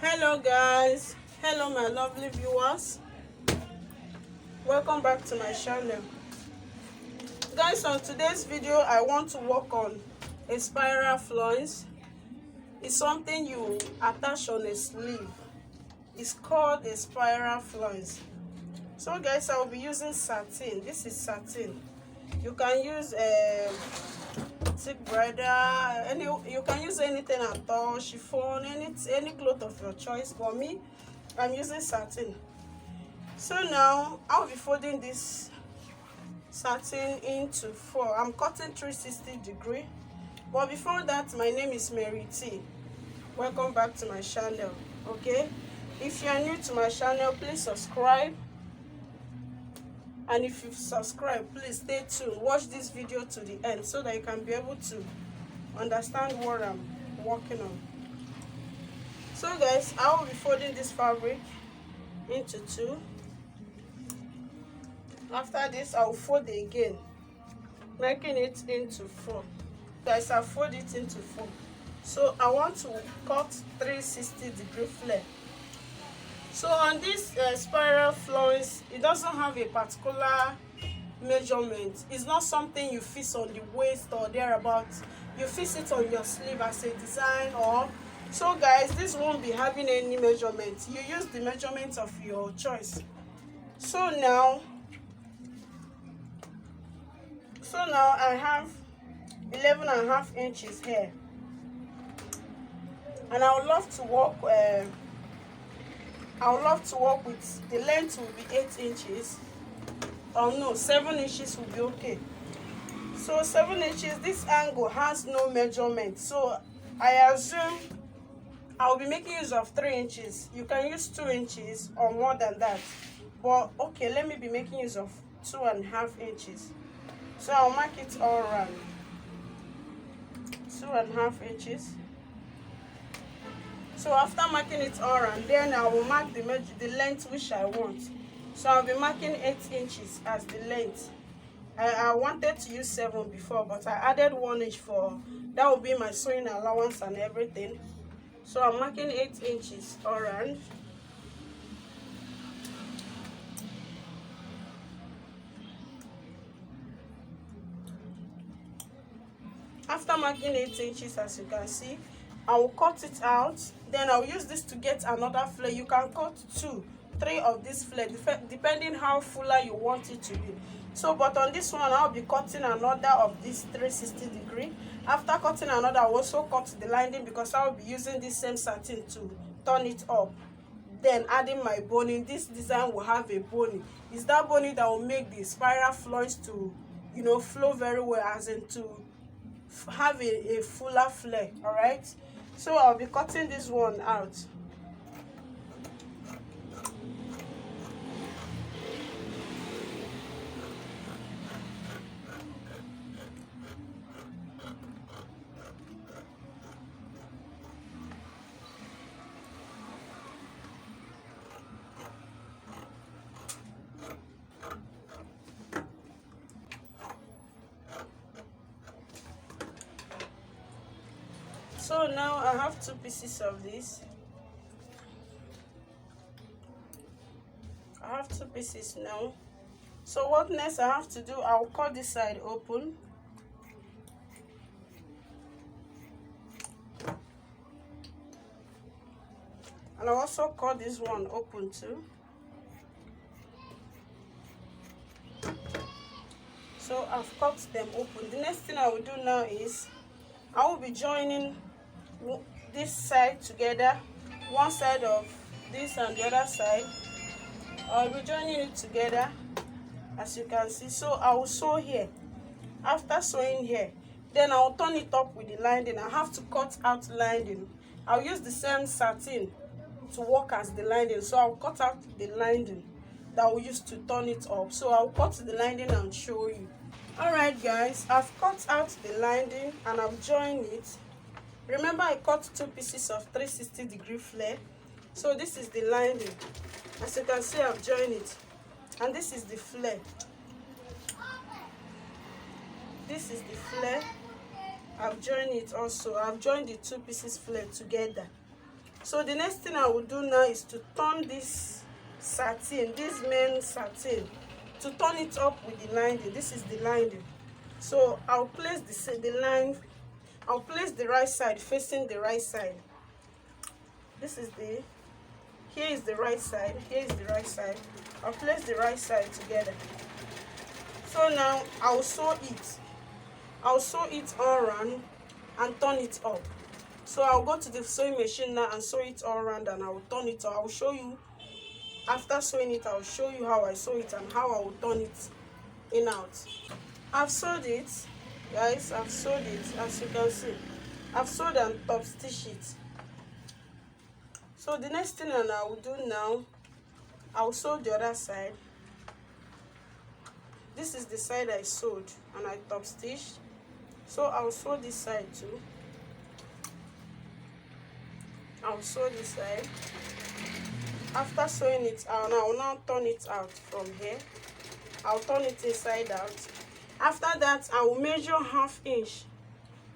Hello guys, hello my lovely viewers, welcome back to my channel. Guys, on today's video I want to work on a spiral flounce. It's something you attach on a sleeve. It's called a spiral flounce. So guys, I'll be using satin. This is satin. You can use thick bridal, you can use anything at all, chiffon, any cloth of your choice. For me, I'm using satin. So now I'll be folding this satin into four. I'm cutting 360-degree. But before that, my name is Mary T. Welcome back to my channel. Okay, if you are new to my channel, please subscribe. And if you've subscribed, please stay tuned. Watch this video to the end so that you can be able to understand what I'm working on. So guys, I will be folding this fabric into two. After this, I will fold it again, making it into four. Guys, I fold it into four. So I want to cut 360-degree flare. So on this spiral flounce, it doesn't have a particular measurement. It's not something you fix on the waist or thereabouts. You fix it on your sleeve as a design. Or so guys, this won't be having any measurement. You use the measurement of your choice. So now I have 11.5 inches here, and I would love to work with the length will be 8 inches. Oh no, 7 inches will be okay. So 7 inches, this angle has no measurement, so I assume I'll be making use of 3 inches. You can use 2 inches or more than that, but okay, let me be making use of 2.5 inches. So I'll mark it all around 2.5 inches. So after marking it all around, then I will mark the length which I want. So I'll be marking 8 inches as the length. I wanted to use 7 before, but I added 1 inch for that will be my sewing allowance and everything. So I'm marking 8 inches all around. After marking 8 inches, as you can see, I will cut it out. Then I'll use this to get another flare. You can cut 2, 3 of this flare, depending how fuller you want it to be. So, but on this one, I'll be cutting another of this 360-degree. After cutting another, I'll also cut the lining because I'll be using this same satin to turn it up. Then adding my boning. This design will have a boning. It's that boning that will make the spiral flounce to, flow very well, as in to have a fuller flare. All right, so I'll be cutting this one out. So now I have 2 pieces of this. I have 2 pieces now. So what next I have to do, I'll cut this side open. And I'll also cut this one open too. So I've cut them open. The next thing I will do now is I will be joining this side together, one side of this and the other side. I'll be joining it together, as you can see. So I will sew here. After sewing here, then I'll turn it up with the lining. I have to cut out lining. I'll use the same satin to work as the lining, so I'll cut out the lining that I'll use to turn it up. So I'll cut the lining and show you. Alright guys, I've cut out the lining and I've joined it. Remember, I cut 2 pieces of 360-degree flare. So this is the lining. As you can see, I've joined it. And this is the flare. This is the flare. I've joined it also. I've joined the 2 pieces flare together. So the next thing I will do now is to turn this satin, this main satin, to turn it up with the lining. This is the lining. So I'll place the line, I'll place the right side facing the right side. This is the, here is the right side, here is the right side. I'll place the right side together. So now I'll sew it. I'll sew it all around and turn it up. So I'll go to the sewing machine now and sew it all around, and I'll turn it up. I'll show you, after sewing it, I'll show you how I sew it and how I will turn it in out. I've sewed it, guys. I've sewed it, as you can see. I've sewed and top stitched it. So the next thing that I will do now, I'll sew the other side. This is the side I sewed and I top stitched. So I'll sew this side too. I'll sew this side. After sewing it, I'll now turn it out from here. I'll turn it inside out. After that, I will measure 1/2 inch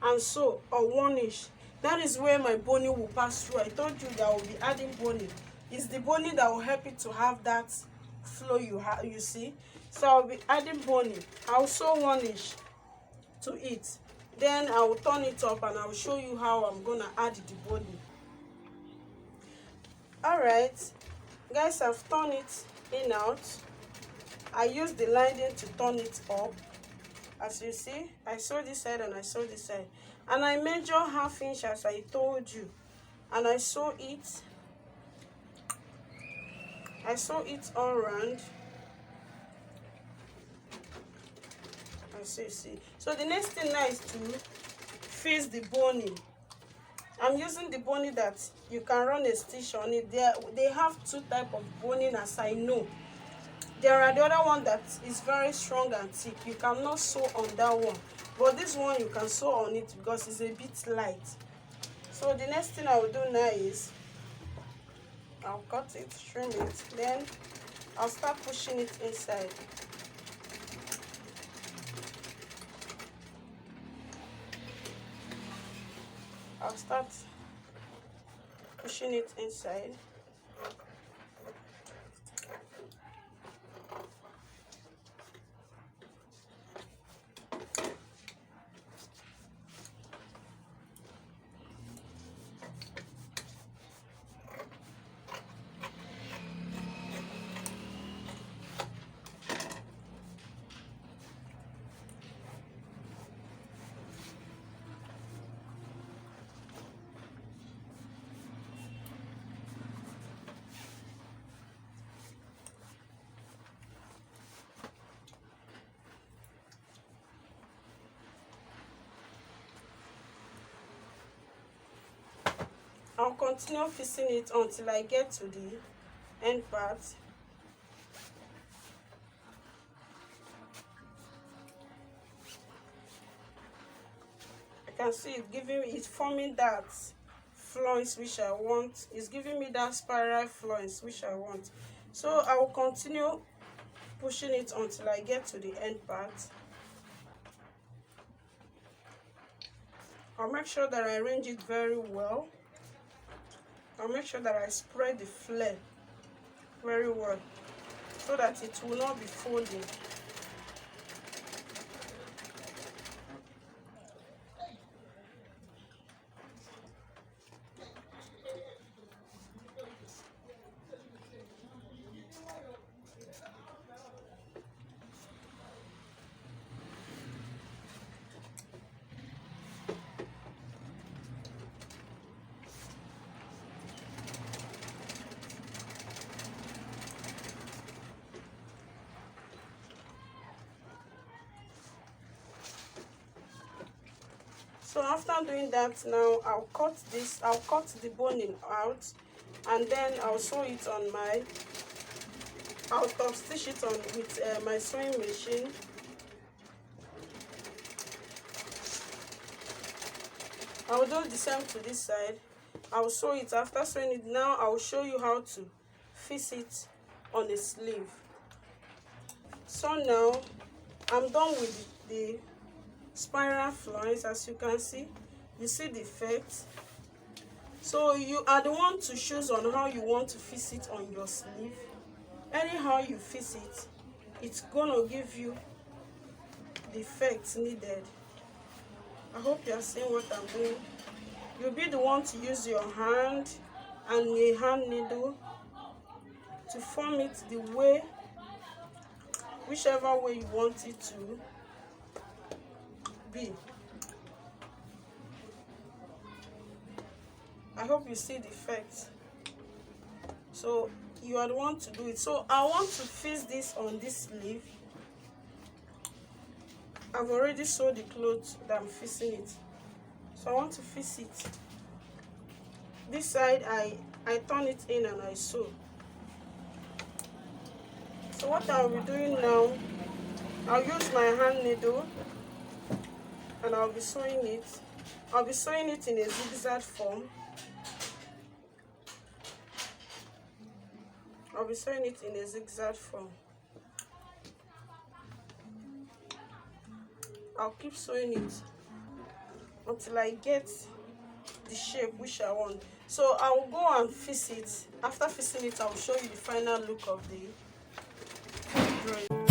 and sew, or 1 inch. That is where my boning will pass through. I told you that I will be adding boning. It's the boning that will help you to have that flow you see. So I'll be adding boning. I'll sew 1 inch to it. Then I will turn it up and I will show you how I'm gonna add the boning. Alright, guys, I've turned it in out. I use the lining to turn it up. As you see, I sew this side and I sew this side. And I measure 1/2 inch as I told you. And I sew it. I sew it all around. As you see. So the next thing now is to fix the boning. I'm using the boning that you can run a stitch on it. They have 2 types of boning, as I know. There are the other one that is very strong and thick. You cannot sew on that one, but this one you can sew on it because it's a bit light. So the next thing I will do now is I'll cut it, trim it, then I'll start pushing it inside. I'll start pushing it inside. I'll continue fixing it until I get to the end part. I can see it giving me, it's forming that flounce which I want. It's giving me that spiral flounce which I want. So I will continue pushing it until I get to the end part. I'll make sure that I arrange it very well. I'll make sure that I spread the flare very well so that it will not be folding. So after doing that, now I'll cut the boning out, and then I'll sew it on I'll top stitch it on with my sewing machine. I'll do the same to this side. I'll sew it. After sewing it, now I'll show you how to fix it on a sleeve. So now I'm done with the spiral flounce. As you can see, you see the effect. So you are the one to choose on how you want to fix it on your sleeve. Anyhow you fix it, it's gonna give you the effect needed. I hope you are seeing what I'm doing. You'll be the one to use your hand and a hand needle to form it the way, whichever way you want it to be. I hope you see the effect. So you are the one to do it. So I want to fix this on this sleeve. I've already sewed the clothes that I'm fixing it. So I want to fix it. This side I turn it in and I sew. So what I'll be doing now, I'll use my hand needle and I'll be sewing it. I'll be sewing it in a zigzag form. I'll be sewing it in a zigzag form. I'll keep sewing it until I get the shape which I want. So I will go and fix it. After fixing it, I will show you the final look of the dress.